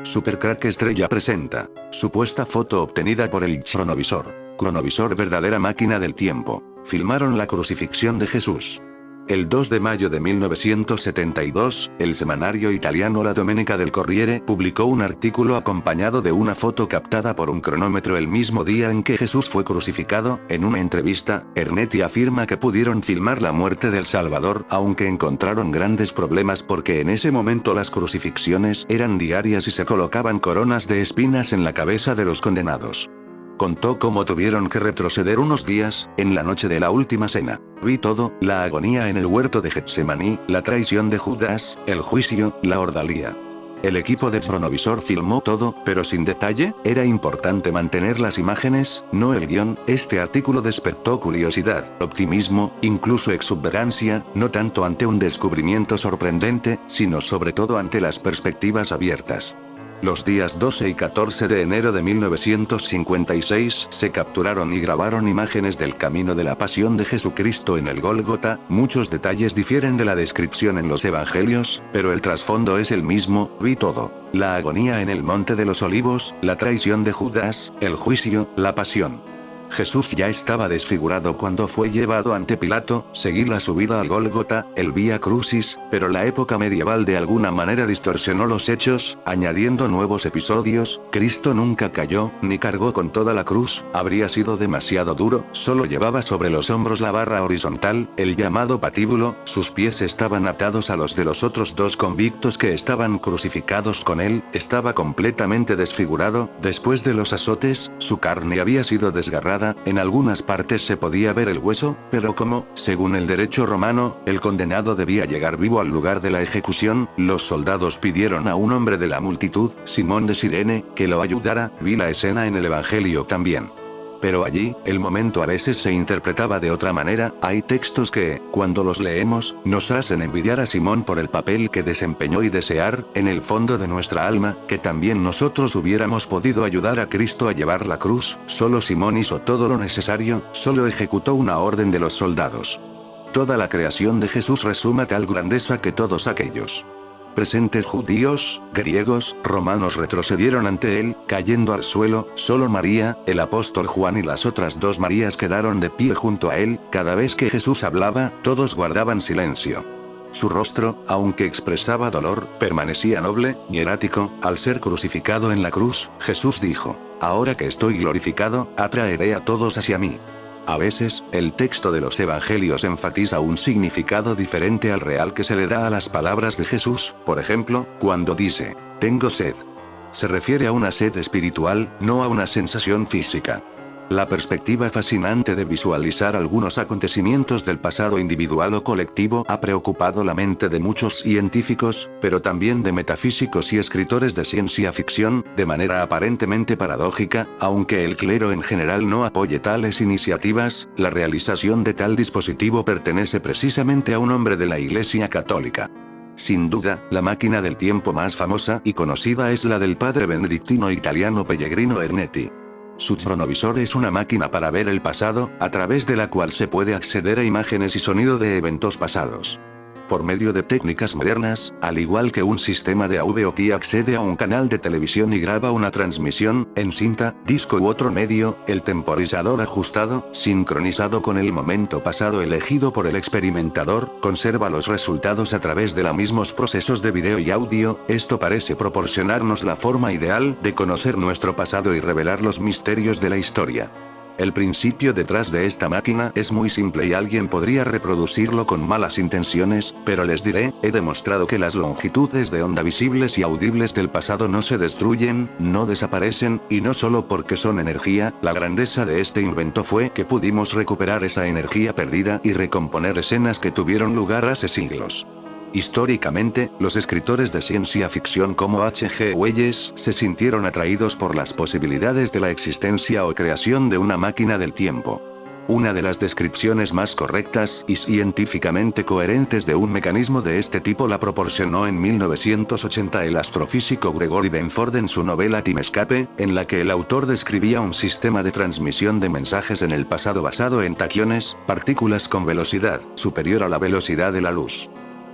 Supercrack Estrella presenta. Supuesta foto obtenida por el Chronovisor. Cronovisor verdadera máquina del tiempo. Filmaron la crucifixión de Jesús. El 2 de mayo de 1972, el semanario italiano La Domenica del Corriere publicó un artículo acompañado de una foto captada por un cronómetro el mismo día en que Jesús fue crucificado. En una entrevista, Ernetti afirma que pudieron filmar la muerte del Salvador, aunque encontraron grandes problemas porque en ese momento las crucifixiones eran diarias y se colocaban coronas de espinas en la cabeza de los condenados. Contó cómo tuvieron que retroceder unos días, en la noche de la última cena. Vi todo, la agonía en el huerto de Getsemaní, la traición de Judas, el juicio, la ordalía. El equipo de Chronovisor filmó todo, pero sin detalle. Era importante mantener las imágenes, no el guión. Este artículo despertó curiosidad, optimismo, incluso exuberancia, no tanto ante un descubrimiento sorprendente, sino sobre todo ante las perspectivas abiertas. Los días 12 y 14 de enero de 1956 se capturaron y grabaron imágenes del camino de la pasión de Jesucristo en el Gólgota. Muchos detalles difieren de la descripción en los evangelios, pero el trasfondo es el mismo. Vi todo. La agonía en el Monte de los Olivos, la traición de Judas, el juicio, la pasión. Jesús ya estaba desfigurado cuando fue llevado ante Pilato. Seguí la subida al Gólgota, el Vía Crucis, pero la época medieval de alguna manera distorsionó los hechos, añadiendo nuevos episodios. Cristo nunca cayó, ni cargó con toda la cruz, habría sido demasiado duro, solo llevaba sobre los hombros la barra horizontal, el llamado patíbulo, sus pies estaban atados a los de los otros dos convictos que estaban crucificados con él, estaba completamente desfigurado. Después de los azotes, su carne había sido desgarrada. En algunas partes se podía ver el hueso, pero como, según el derecho romano, el condenado debía llegar vivo al lugar de la ejecución, los soldados pidieron a un hombre de la multitud, Simón de Cirene, que lo ayudara. Vi la escena en el Evangelio también. Pero allí, el momento a veces se interpretaba de otra manera. Hay textos que, cuando los leemos, nos hacen envidiar a Simón por el papel que desempeñó y desear, en el fondo de nuestra alma, que también nosotros hubiéramos podido ayudar a Cristo a llevar la cruz. Solo Simón hizo todo lo necesario, solo ejecutó una orden de los soldados. Toda la creación de Jesús resuma tal grandeza que todos aquellos presentes judíos, griegos, romanos retrocedieron ante él, cayendo al suelo. Solo María, el apóstol Juan y las otras dos Marías quedaron de pie junto a él. Cada vez que Jesús hablaba, todos guardaban silencio. Su rostro, aunque expresaba dolor, permanecía noble, hierático. Al ser crucificado en la cruz, Jesús dijo: «Ahora que estoy glorificado, atraeré a todos hacia mí». A veces, el texto de los evangelios enfatiza un significado diferente al real que se le da a las palabras de Jesús. Por ejemplo, cuando dice, «Tengo sed». Se refiere a una sed espiritual, no a una sensación física. La perspectiva fascinante de visualizar algunos acontecimientos del pasado individual o colectivo ha preocupado la mente de muchos científicos, pero también de metafísicos y escritores de ciencia ficción, de manera aparentemente paradójica. Aunque el clero en general no apoye tales iniciativas, la realización de tal dispositivo pertenece precisamente a un hombre de la Iglesia Católica. Sin duda, la máquina del tiempo más famosa y conocida es la del padre benedictino italiano Pellegrino Ernetti. Su Chronovisor es una máquina para ver el pasado, a través de la cual se puede acceder a imágenes y sonido de eventos pasados. Por medio de técnicas modernas, al igual que un sistema de AV/OT accede a un canal de televisión y graba una transmisión, en cinta, disco u otro medio. El temporizador ajustado, sincronizado con el momento pasado elegido por el experimentador, conserva los resultados a través de los mismos procesos de video y audio. Esto parece proporcionarnos la forma ideal de conocer nuestro pasado y revelar los misterios de la historia. El principio detrás de esta máquina es muy simple y alguien podría reproducirlo con malas intenciones, pero les diré, he demostrado que las longitudes de onda visibles y audibles del pasado no se destruyen, no desaparecen, y no solo porque son energía. La grandeza de este invento fue que pudimos recuperar esa energía perdida y recomponer escenas que tuvieron lugar hace siglos. Históricamente, los escritores de ciencia ficción como H.G. Wells se sintieron atraídos por las posibilidades de la existencia o creación de una máquina del tiempo. Una de las descripciones más correctas y científicamente coherentes de un mecanismo de este tipo la proporcionó en 1980 el astrofísico Gregory Benford en su novela Time Escape, en la que el autor describía un sistema de transmisión de mensajes en el pasado basado en taquiones, partículas con velocidad superior a la velocidad de la luz.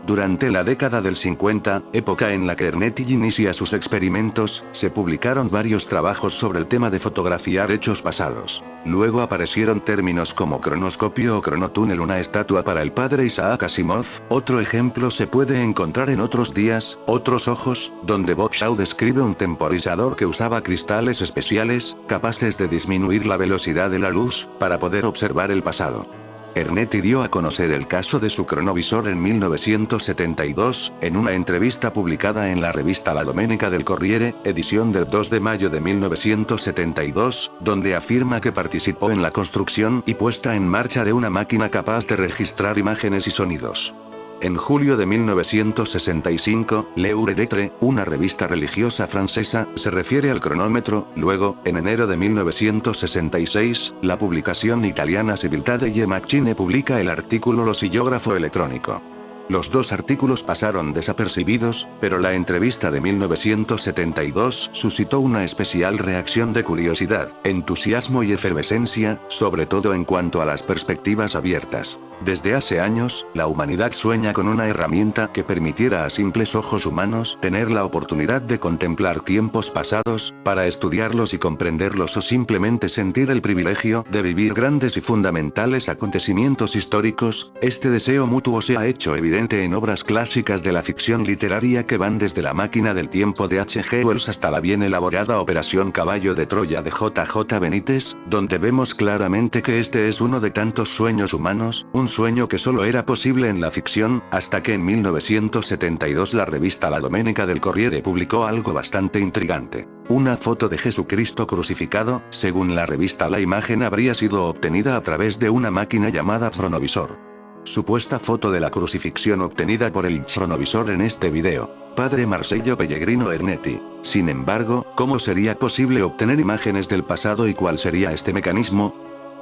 Durante la década del 50, época en la que Ernetti inicia sus experimentos, se publicaron varios trabajos sobre el tema de fotografiar hechos pasados. Luego aparecieron términos como cronoscopio o cronotúnel, una estatua para el padre Isaac Asimov. Otro ejemplo se puede encontrar en Otros días, otros ojos, donde Bob Shaw describe un temporizador que usaba cristales especiales, capaces de disminuir la velocidad de la luz, para poder observar el pasado. Ernetti dio a conocer el caso de su cronovisor en 1972, en una entrevista publicada en la revista La Domenica del Corriere, edición del 2 de mayo de 1972, donde afirma que participó en la construcción y puesta en marcha de una máquina capaz de registrar imágenes y sonidos. En julio de 1965, L'Heure d'Etre, una revista religiosa francesa, se refiere al cronómetro. Luego, en enero de 1966, la publicación italiana Civiltà delle Macchine publica el artículo Lo sillógrafo electrónico. Los dos artículos pasaron desapercibidos, pero la entrevista de 1972 suscitó una especial reacción de curiosidad, entusiasmo y efervescencia, sobre todo en cuanto a las perspectivas abiertas. Desde hace años, la humanidad sueña con una herramienta que permitiera a simples ojos humanos tener la oportunidad de contemplar tiempos pasados, para estudiarlos y comprenderlos, o simplemente sentir el privilegio de vivir grandes y fundamentales acontecimientos históricos. Este deseo mutuo se ha hecho evidente en obras clásicas de la ficción literaria que van desde La máquina del tiempo de H.G. Wells hasta la bien elaborada Operación Caballo de Troya de J.J. Benítez, donde vemos claramente que este es uno de tantos sueños humanos, un sueño que solo era posible en la ficción, hasta que en 1972 la revista La Domenica del Corriere publicó algo bastante intrigante. Una foto de Jesucristo crucificado. Según la revista, la imagen habría sido obtenida a través de una máquina llamada cronovisor. Supuesta foto de la crucifixión obtenida por el cronovisor en este video. Padre Marcello Pellegrino Ernetti. Sin embargo, ¿cómo sería posible obtener imágenes del pasado y cuál sería este mecanismo?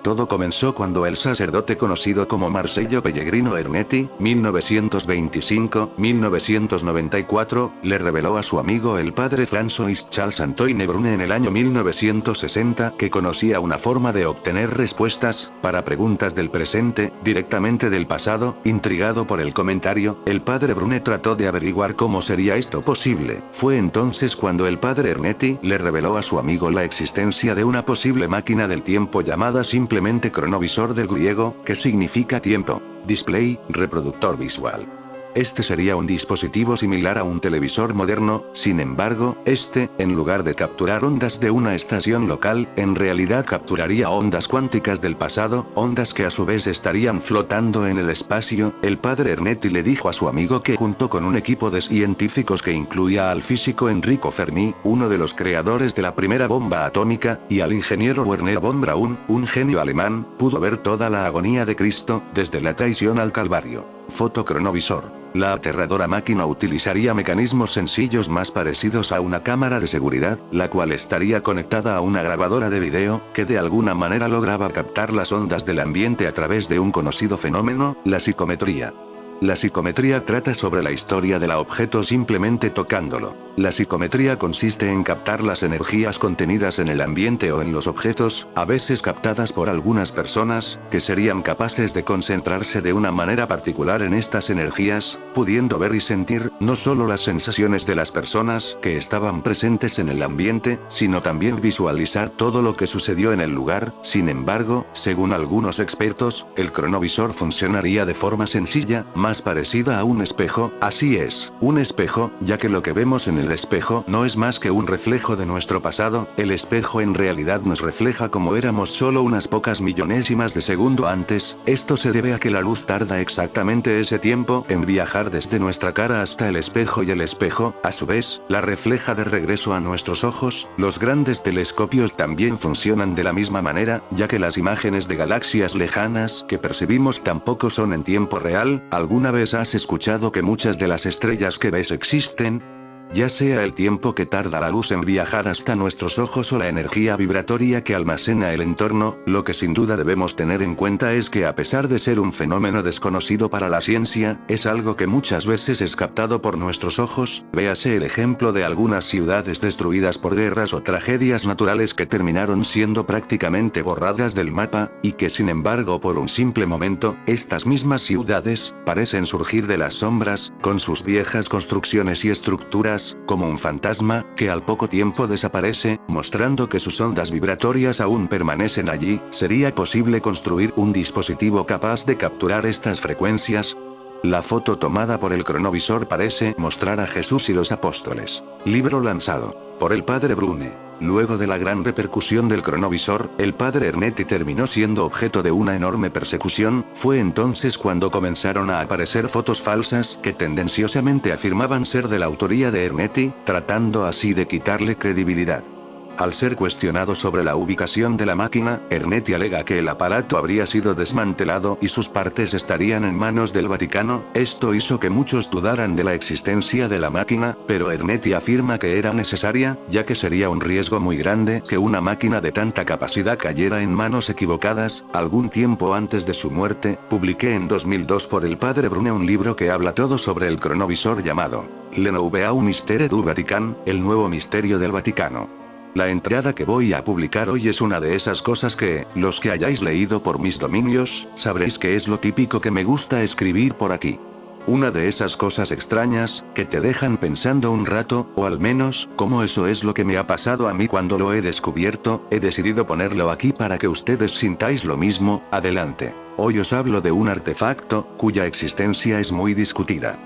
Todo comenzó cuando el sacerdote conocido como Marcello Pellegrino Ernetti, 1925-1994, le reveló a su amigo el padre François Charles Antoine Brune en el año 1960 que conocía una forma de obtener respuestas para preguntas del presente, directamente del pasado. Intrigado por el comentario, el padre Brune trató de averiguar cómo sería esto posible. Fue entonces cuando el padre Ernetti le reveló a su amigo la existencia de una posible máquina del tiempo llamada simplemente cronovisor, del griego, que significa tiempo, display, reproductor visual. Este sería un dispositivo similar a un televisor moderno. Sin embargo, en lugar de capturar ondas de una estación local, en realidad capturaría ondas cuánticas del pasado, ondas que a su vez estarían flotando en el espacio. El padre Ernetti le dijo a su amigo que junto con un equipo de científicos que incluía al físico Enrico Fermi, uno de los creadores de la primera bomba atómica, y al ingeniero Werner von Braun, un genio alemán, pudo ver toda la agonía de Cristo, desde la traición al Calvario. Fotocronovisor. La aterradora máquina utilizaría mecanismos sencillos más parecidos a una cámara de seguridad, la cual estaría conectada a una grabadora de video, que de alguna manera lograba captar las ondas del ambiente a través de un conocido fenómeno, la psicometría. La psicometría trata sobre la historia del objeto simplemente tocándolo. La psicometría consiste en captar las energías contenidas en el ambiente o en los objetos, a veces captadas por algunas personas, que serían capaces de concentrarse de una manera particular en estas energías, pudiendo ver y sentir, no solo las sensaciones de las personas que estaban presentes en el ambiente, sino también visualizar todo lo que sucedió en el lugar. Sin embargo, según algunos expertos, el cronovisor funcionaría de forma sencilla, más parecida a un espejo. Así es, un espejo, ya que lo que vemos en el espejo no es más que un reflejo de nuestro pasado. El espejo en realidad nos refleja como éramos solo unas pocas millonésimas de segundo antes. Esto se debe a que la luz tarda exactamente ese tiempo en viajar desde nuestra cara hasta el espejo, y el espejo, a su vez, la refleja de regreso a nuestros ojos. Los grandes telescopios también funcionan de la misma manera, ya que las imágenes de galaxias lejanas que percibimos tampoco son en tiempo real. ¿Alguna vez has escuchado que muchas de las estrellas que ves existen? ya sea el tiempo que tarda la luz en viajar hasta nuestros ojos o la energía vibratoria que almacena el entorno, lo que sin duda debemos tener en cuenta es que a pesar de ser un fenómeno desconocido para la ciencia, es algo que muchas veces es captado por nuestros ojos, véase el ejemplo de algunas ciudades destruidas por guerras o tragedias naturales que terminaron siendo prácticamente borradas del mapa, y que sin embargo por un simple momento, estas mismas ciudades, parecen surgir de las sombras, con sus viejas construcciones y estructuras, como un fantasma, que al poco tiempo desaparece, mostrando que sus ondas vibratorias aún permanecen allí. ¿Sería posible construir un dispositivo capaz de capturar estas frecuencias? La foto tomada por el cronovisor parece mostrar a Jesús y los apóstoles. Libro lanzado por el padre Brune. Luego de la gran repercusión del cronovisor, el padre Ernetti terminó siendo objeto de una enorme persecución. Fue entonces cuando comenzaron a aparecer fotos falsas que tendenciosamente afirmaban ser de la autoría de Ernetti, tratando así de quitarle credibilidad. Al ser cuestionado sobre la ubicación de la máquina, Ernetti alega que el aparato habría sido desmantelado y sus partes estarían en manos del Vaticano. Esto hizo que muchos dudaran de la existencia de la máquina, pero Ernetti afirma que era necesaria, ya que sería un riesgo muy grande que una máquina de tanta capacidad cayera en manos equivocadas. Algún tiempo antes de su muerte, publiqué en 2002 por el padre Brune un libro que habla todo sobre el cronovisor llamado Le Nouveau Mystère du Vatican, el nuevo misterio del Vaticano. La entrada que voy a publicar hoy es una de esas cosas que, los que hayáis leído por mis dominios, sabréis que es lo típico que me gusta escribir por aquí. Una de esas cosas extrañas, que te dejan pensando un rato, o al menos, como eso es lo que me ha pasado a mí cuando lo he descubierto. He decidido ponerlo aquí para que ustedes sintáis lo mismo. Adelante. Hoy os hablo de un artefacto, cuya existencia es muy discutida.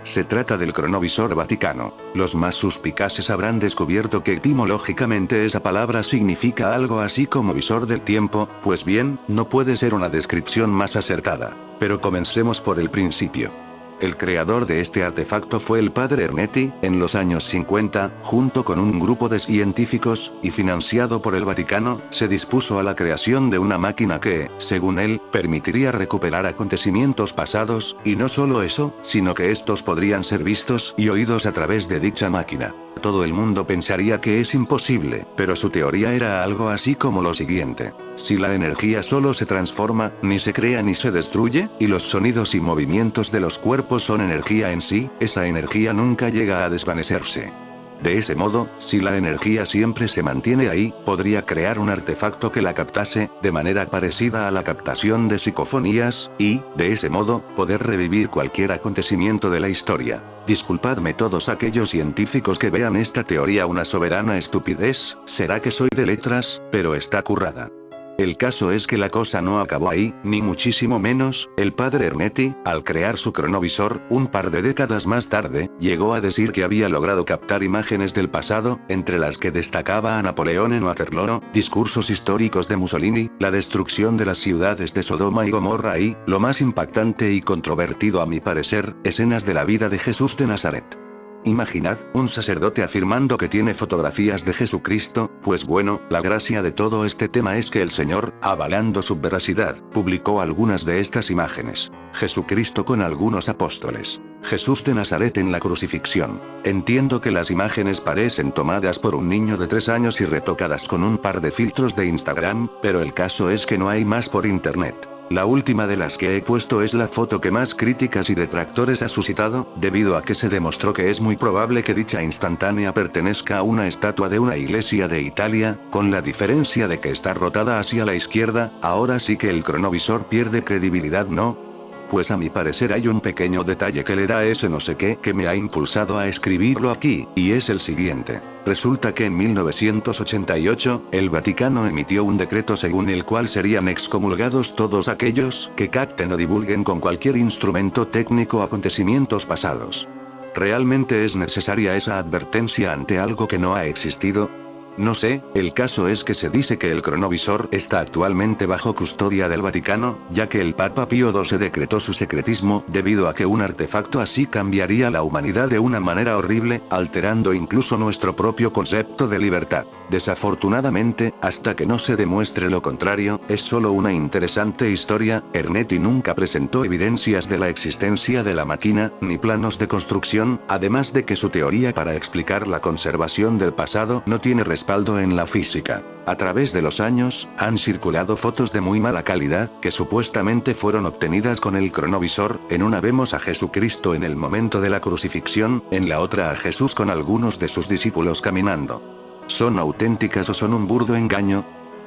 Se trata del cronovisor vaticano. Los más suspicaces habrán descubierto que etimológicamente esa palabra significa algo así como visor del tiempo. Pues bien, no puede ser una descripción más acertada. Pero comencemos por el principio. El creador de este artefacto fue el padre Ernetti, en los años 50, junto con un grupo de científicos, y financiado por el Vaticano, se dispuso a la creación de una máquina que, según él, permitiría recuperar acontecimientos pasados, y no solo eso, sino que estos podrían ser vistos y oídos a través de dicha máquina. Todo el mundo pensaría que es imposible, pero su teoría era algo así como lo siguiente. Si la energía solo se transforma, ni se crea ni se destruye, y los sonidos y movimientos de los cuerpos son energía en sí, esa energía nunca llega a desvanecerse. De ese modo, si la energía siempre se mantiene ahí, podría crear un artefacto que la captase, de manera parecida a la captación de psicofonías, y, de ese modo, poder revivir cualquier acontecimiento de la historia. Disculpadme todos aquellos científicos que vean esta teoría una soberana estupidez, será que soy de letras, pero está currada. El caso es que la cosa no acabó ahí, ni muchísimo menos. El padre Ernetti, al crear su cronovisor, un par de décadas más tarde, llegó a decir que había logrado captar imágenes del pasado, entre las que destacaba a Napoleón en Waterloo, discursos históricos de Mussolini, la destrucción de las ciudades de Sodoma y Gomorra y, lo más impactante y controvertido a mi parecer, escenas de la vida de Jesús de Nazaret. Imaginad, un sacerdote afirmando que tiene fotografías de Jesucristo. Pues bueno, la gracia de todo este tema es que el Señor, avalando su veracidad, publicó algunas de estas imágenes. Jesucristo con algunos apóstoles. Jesús de Nazaret en la crucifixión. Entiendo que las imágenes parecen tomadas por un niño de 3 años y retocadas con un par de filtros de Instagram, pero el caso es que no hay más por internet. La última de las que he puesto es la foto que más críticas y detractores ha suscitado, debido a que se demostró que es muy probable que dicha instantánea pertenezca a una estatua de una iglesia de Italia, con la diferencia de que está rotada hacia la izquierda. Ahora sí que el cronovisor pierde credibilidad, ¿no? Pues a mi parecer hay un pequeño detalle que le da ese no sé qué que me ha impulsado a escribirlo aquí, y es el siguiente. Resulta que en 1988, el Vaticano emitió un decreto según el cual serían excomulgados todos aquellos que capten o divulguen con cualquier instrumento técnico acontecimientos pasados. ¿Realmente es necesaria esa advertencia ante algo que no ha existido? No sé, el caso es que se dice que el cronovisor está actualmente bajo custodia del Vaticano, ya que el Papa Pío XII decretó su secretismo debido a que un artefacto así cambiaría la humanidad de una manera horrible, alterando incluso nuestro propio concepto de libertad. Desafortunadamente, hasta que no se demuestre lo contrario, es solo una interesante historia. Ernetti nunca presentó evidencias de la existencia de la máquina, ni planos de construcción, además de que su teoría para explicar la conservación del pasado no tiene respaldo en la física. A través de los años, han circulado fotos de muy mala calidad, que supuestamente fueron obtenidas con el cronovisor. En una vemos a Jesucristo en el momento de la crucifixión, en la otra a Jesús con algunos de sus discípulos caminando. ¿Son auténticas o son un burdo engaño?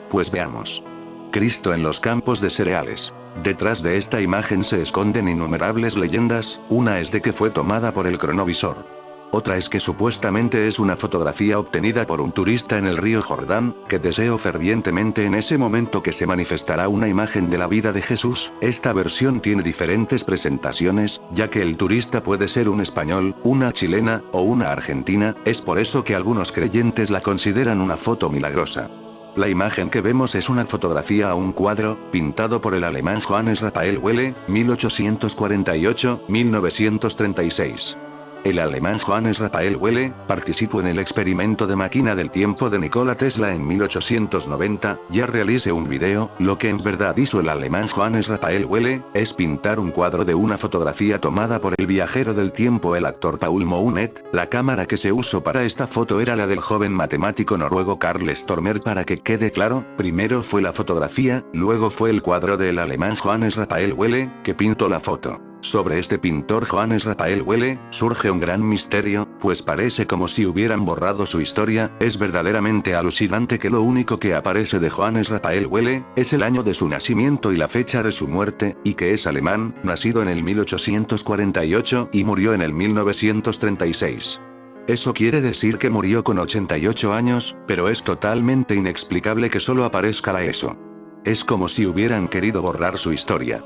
Pues veamos. Cristo en los campos de cereales. Detrás de esta imagen se esconden innumerables leyendas, una es de que fue tomada por el cronovisor. Otra es que supuestamente es una fotografía obtenida por un turista en el río Jordán, que deseo fervientemente en ese momento que se manifestará una imagen de la vida de Jesús. Esta versión tiene diferentes presentaciones, ya que el turista puede ser un español, una chilena, o una argentina, es por eso que algunos creyentes la consideran una foto milagrosa. La imagen que vemos es una fotografía a un cuadro, pintado por el alemán Johannes Raphael Welle, 1848-1936. El alemán Johannes Raphael Welle participó en el experimento de máquina del tiempo de Nikola Tesla en 1890, ya realice un video. Lo que en verdad hizo el alemán Johannes Raphael Welle es pintar un cuadro de una fotografía tomada por el viajero del tiempo, el actor Paul Mounet. La cámara que se usó para esta foto era la del joven matemático noruego Carl Stormer. Para que quede claro, primero fue la fotografía, luego fue el cuadro del alemán Johannes Raphael Welle, que pintó la foto. Sobre este pintor Johannes Raphael Welle, surge un gran misterio, pues parece como si hubieran borrado su historia. Es verdaderamente alucinante que lo único que aparece de Johannes Raphael Welle es el año de su nacimiento y la fecha de su muerte, y que es alemán, nacido en el 1848 y murió en el 1936. Eso quiere decir que murió con 88 años, pero es totalmente inexplicable que solo aparezca la ESO. Es como si hubieran querido borrar su historia.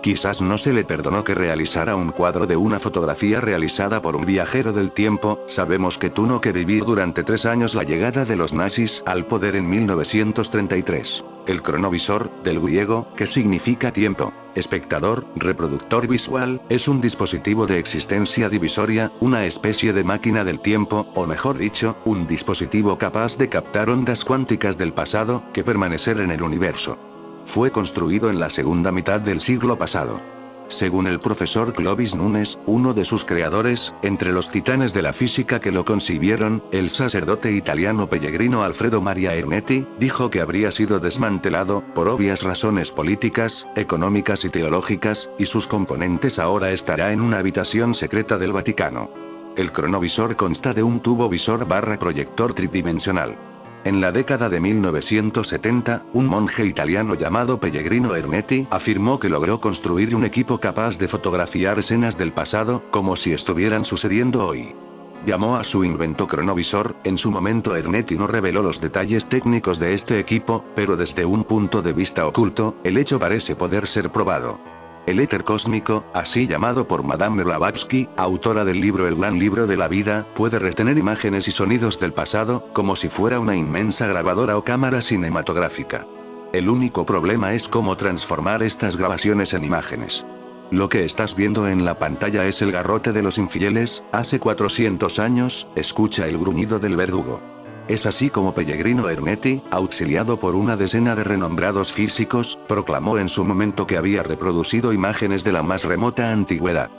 Quizás no se le perdonó que realizara un cuadro de una fotografía realizada por un viajero del tiempo. Sabemos que tuvo que vivir durante 3 años la llegada de los nazis al poder en 1933. El cronovisor, del griego, que significa tiempo, espectador, reproductor visual, es un dispositivo de existencia divisoria, una especie de máquina del tiempo, o mejor dicho, un dispositivo capaz de captar ondas cuánticas del pasado, que permanecer en el universo. Fue construido en la segunda mitad del siglo pasado. Según el profesor Clovis Nunes, uno de sus creadores, entre los titanes de la física que lo concibieron, el sacerdote italiano Pellegrino Alfredo Maria Ernetti, dijo que habría sido desmantelado, por obvias razones políticas, económicas y teológicas, y sus componentes ahora estará en una habitación secreta del Vaticano. El cronovisor consta de un tubo visor / proyector tridimensional. En la década de 1970, un monje italiano llamado Pellegrino Ernetti afirmó que logró construir un equipo capaz de fotografiar escenas del pasado, como si estuvieran sucediendo hoy. Llamó a su invento cronovisor. En su momento Ernetti no reveló los detalles técnicos de este equipo, pero desde un punto de vista oculto, el hecho parece poder ser probado. El éter cósmico, así llamado por Madame Blavatsky, autora del libro El Gran Libro de la Vida, puede retener imágenes y sonidos del pasado, como si fuera una inmensa grabadora o cámara cinematográfica. El único problema es cómo transformar estas grabaciones en imágenes. Lo que estás viendo en la pantalla es el garrote de los infieles. Hace 400 años, escucha el gruñido del verdugo. Es así como Pellegrino Ernetti, auxiliado por una decena de renombrados físicos, proclamó en su momento que había reproducido imágenes de la más remota antigüedad.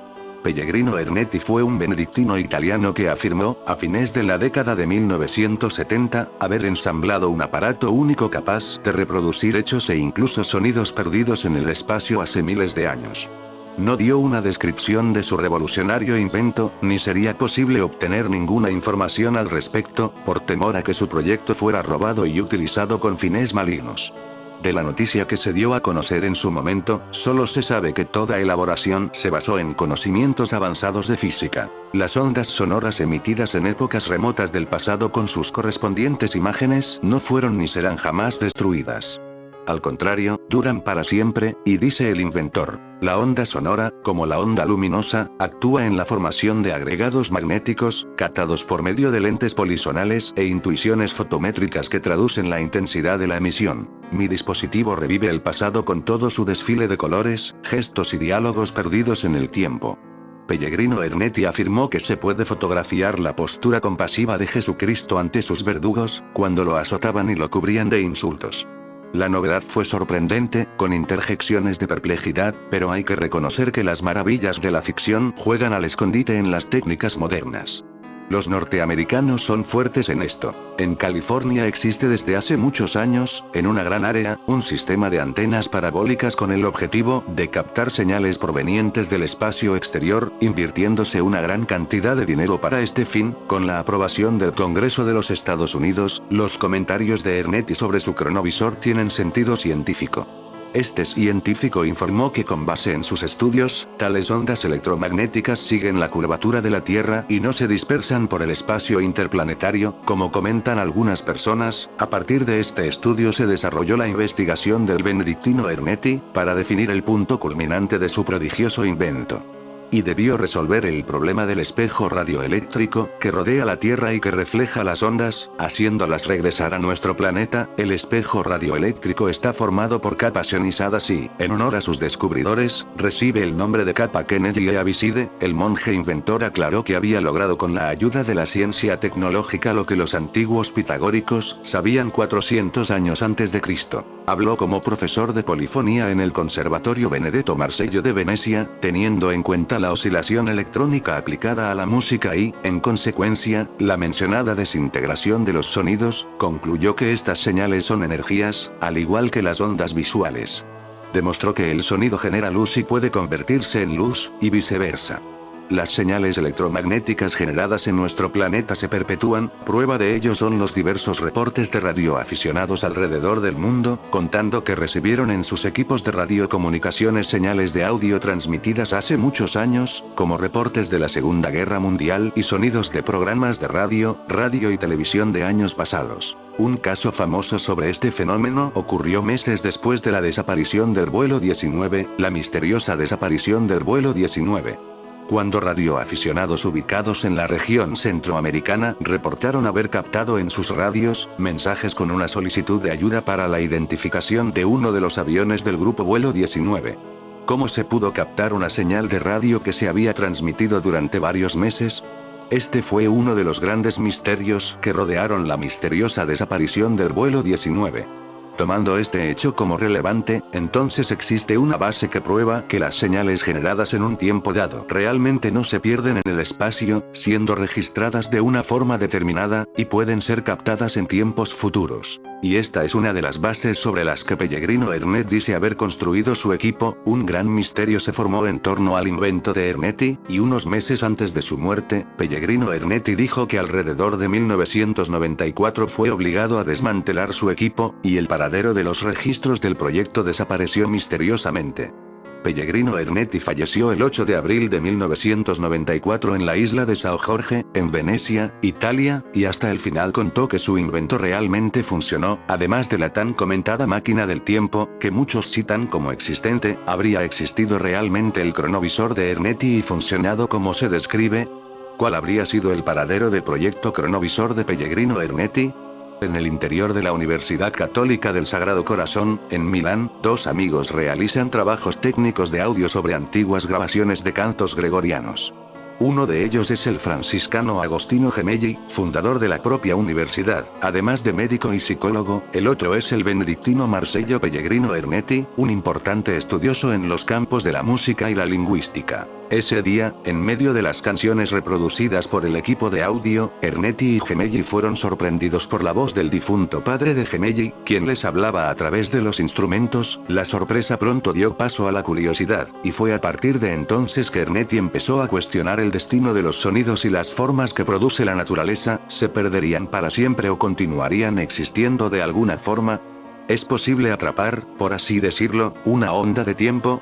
Pellegrino Ernetti fue un benedictino italiano que afirmó, a fines de la década de 1970, haber ensamblado un aparato único capaz de reproducir hechos e incluso sonidos perdidos en el espacio hace miles de años. No dio una descripción de su revolucionario invento, ni sería posible obtener ninguna información al respecto, por temor a que su proyecto fuera robado y utilizado con fines malignos. De la noticia que se dio a conocer en su momento, solo se sabe que toda elaboración se basó en conocimientos avanzados de física. Las ondas sonoras emitidas en épocas remotas del pasado con sus correspondientes imágenes no fueron ni serán jamás destruidas. Al contrario, duran para siempre, y dice el inventor. La onda sonora, como la onda luminosa, actúa en la formación de agregados magnéticos, captados por medio de lentes polisonales e intuiciones fotométricas que traducen la intensidad de la emisión. Mi dispositivo revive el pasado con todo su desfile de colores, gestos y diálogos perdidos en el tiempo. Pellegrino Ernetti afirmó que se puede fotografiar la postura compasiva de Jesucristo ante sus verdugos, cuando lo azotaban y lo cubrían de insultos. La novedad fue sorprendente, con interjecciones de perplejidad, pero hay que reconocer que las maravillas de la ficción juegan al escondite en las técnicas modernas. Los norteamericanos son fuertes en esto. En California existe desde hace muchos años, en una gran área, un sistema de antenas parabólicas con el objetivo de captar señales provenientes del espacio exterior, invirtiéndose una gran cantidad de dinero para este fin. Con la aprobación del Congreso de los Estados Unidos, los comentarios de Ernetti sobre su cronovisor tienen sentido científico. Este científico informó que con base en sus estudios, tales ondas electromagnéticas siguen la curvatura de la Tierra y no se dispersan por el espacio interplanetario, como comentan algunas personas. A partir de este estudio se desarrolló la investigación del benedictino Ernetti, para definir el punto culminante de su prodigioso invento. Y debió resolver el problema del espejo radioeléctrico, que rodea la Tierra y que refleja las ondas, haciéndolas regresar a nuestro planeta. El espejo radioeléctrico está formado por capas ionizadas y, en honor a sus descubridores, recibe el nombre de capa Kennedy e Abiside. El monje inventor aclaró que había logrado con la ayuda de la ciencia tecnológica lo que los antiguos pitagóricos sabían 400 años antes de Cristo. Habló como profesor de polifonía en el Conservatorio Benedetto Marcello de Venecia, teniendo en cuenta la oscilación electrónica aplicada a la música y, en consecuencia, la mencionada desintegración de los sonidos. Concluyó que estas señales son energías, al igual que las ondas visuales. Demostró que el sonido genera luz y puede convertirse en luz, y viceversa. Las señales electromagnéticas generadas en nuestro planeta se perpetúan. Prueba de ello son los diversos reportes de radioaficionados alrededor del mundo, contando que recibieron en sus equipos de radiocomunicaciones señales de audio transmitidas hace muchos años, como reportes de la Segunda Guerra Mundial y sonidos de programas de radio y televisión de años pasados. Un caso famoso sobre este fenómeno ocurrió meses después de la desaparición del vuelo 19, la misteriosa desaparición del vuelo 19. Cuando radioaficionados ubicados en la región centroamericana reportaron haber captado en sus radios mensajes con una solicitud de ayuda para la identificación de uno de los aviones del grupo vuelo 19. ¿Cómo se pudo captar una señal de radio que se había transmitido durante varios meses? Este fue uno de los grandes misterios que rodearon la misteriosa desaparición del vuelo 19. Tomando este hecho como relevante, entonces existe una base que prueba que las señales generadas en un tiempo dado realmente no se pierden en el espacio, siendo registradas de una forma determinada, y pueden ser captadas en tiempos futuros. Y esta es una de las bases sobre las que Pellegrino Ernetti dice haber construido su equipo. Un gran misterio se formó en torno al invento de Ernetti, y unos meses antes de su muerte, Pellegrino Ernetti dijo que alrededor de 1994 fue obligado a desmantelar su equipo, y el paradero de los registros del proyecto desapareció misteriosamente. Pellegrino Ernetti falleció el 8 de abril de 1994 en la isla de São Jorge, en Venecia, Italia, y hasta el final contó que su invento realmente funcionó. Además de la tan comentada máquina del tiempo, que muchos citan como existente, ¿habría existido realmente el cronovisor de Ernetti y funcionado como se describe? ¿Cuál habría sido el paradero del proyecto cronovisor de Pellegrino Ernetti? En el interior de la Universidad Católica del Sagrado Corazón, en Milán, dos amigos realizan trabajos técnicos de audio sobre antiguas grabaciones de cantos gregorianos. Uno de ellos es el franciscano Agostino Gemelli, fundador de la propia universidad. Además de médico y psicólogo, el otro es el benedictino Marcello Pellegrino Ernetti, un importante estudioso en los campos de la música y la lingüística. Ese día, en medio de las canciones reproducidas por el equipo de audio, Ernetti y Gemelli fueron sorprendidos por la voz del difunto padre de Gemelli, quien les hablaba a través de los instrumentos. La sorpresa pronto dio paso a la curiosidad, y fue a partir de entonces que Ernetti empezó a cuestionar el destino de los sonidos y las formas que produce la naturaleza. ¿Se perderían para siempre o continuarían existiendo de alguna forma? ¿Es posible atrapar, por así decirlo, una onda de tiempo?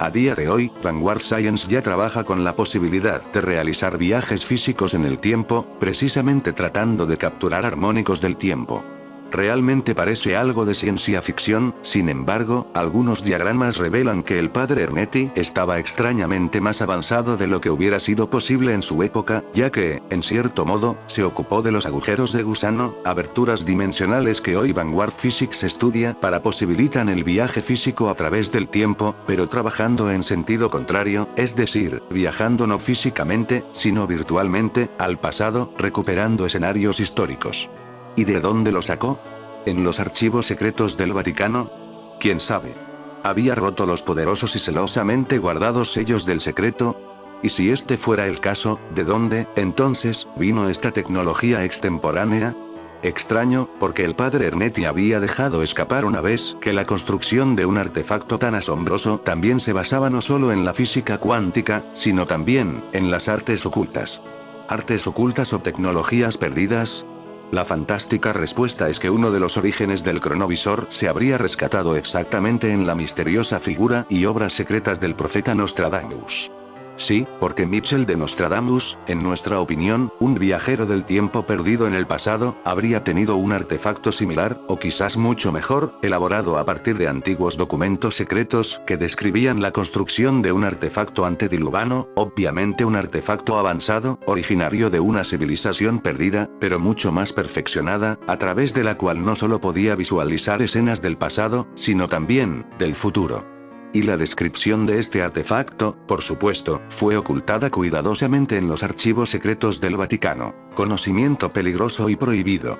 A día de hoy, Vanguard Science ya trabaja con la posibilidad de realizar viajes físicos en el tiempo, precisamente tratando de capturar armónicos del tiempo. Realmente parece algo de ciencia ficción, sin embargo, algunos diagramas revelan que el padre Ernetti estaba extrañamente más avanzado de lo que hubiera sido posible en su época, ya que, en cierto modo, se ocupó de los agujeros de gusano, aberturas dimensionales que hoy Vanguard Physics estudia para posibilitar el viaje físico a través del tiempo, pero trabajando en sentido contrario, es decir, viajando no físicamente, sino virtualmente, al pasado, recuperando escenarios históricos. ¿Y de dónde lo sacó? ¿En los archivos secretos del Vaticano? ¿Quién sabe? ¿Había roto los poderosos y celosamente guardados sellos del secreto? Y si este fuera el caso, ¿de dónde, entonces, vino esta tecnología extemporánea? Extraño, porque el padre Ernetti había dejado escapar una vez que la construcción de un artefacto tan asombroso también se basaba no solo en la física cuántica, sino también en las artes ocultas. ¿Artes ocultas o tecnologías perdidas? La fantástica respuesta es que uno de los orígenes del cronovisor se habría rescatado exactamente en la misteriosa figura y obras secretas del profeta Nostradamus. Sí, porque Mitchell de Nostradamus, en nuestra opinión, un viajero del tiempo perdido en el pasado, habría tenido un artefacto similar, o quizás mucho mejor, elaborado a partir de antiguos documentos secretos que describían la construcción de un artefacto antediluviano, obviamente un artefacto avanzado, originario de una civilización perdida, pero mucho más perfeccionada, a través de la cual no solo podía visualizar escenas del pasado, sino también, del futuro. Y la descripción de este artefacto, por supuesto, fue ocultada cuidadosamente en los archivos secretos del Vaticano. Conocimiento peligroso y prohibido.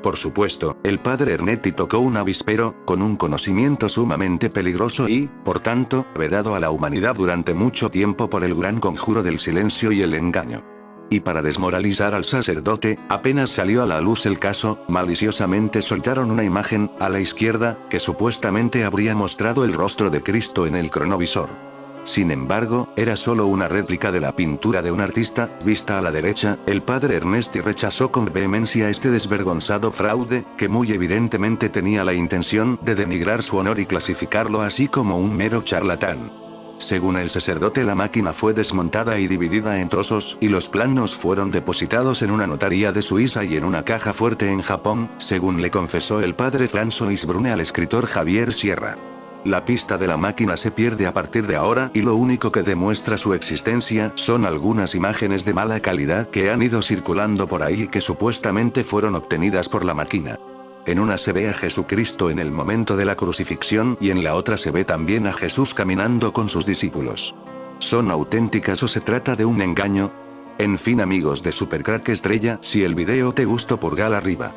Por supuesto, el padre Ernetti tocó un avispero, con un conocimiento sumamente peligroso y, por tanto, vedado a la humanidad durante mucho tiempo por el gran conjuro del silencio y el engaño. Y para desmoralizar al sacerdote, apenas salió a la luz el caso, maliciosamente soltaron una imagen, a la izquierda, que supuestamente habría mostrado el rostro de Cristo en el cronovisor. Sin embargo, era solo una réplica de la pintura de un artista, vista a la derecha. El padre Ernetti rechazó con vehemencia este desvergonzado fraude, que muy evidentemente tenía la intención de denigrar su honor y clasificarlo así como un mero charlatán. Según el sacerdote, la máquina fue desmontada y dividida en trozos, y los planos fueron depositados en una notaría de Suiza y en una caja fuerte en Japón, según le confesó el padre François Brune al escritor Javier Sierra. La pista de la máquina se pierde a partir de ahora y lo único que demuestra su existencia son algunas imágenes de mala calidad que han ido circulando por ahí y que supuestamente fueron obtenidas por la máquina. En una se ve a Jesucristo en el momento de la crucifixión y en la otra se ve también a Jesús caminando con sus discípulos. ¿Son auténticas o se trata de un engaño? En fin, amigos de Supercrack Estrella, si el video te gustó, pulgar arriba.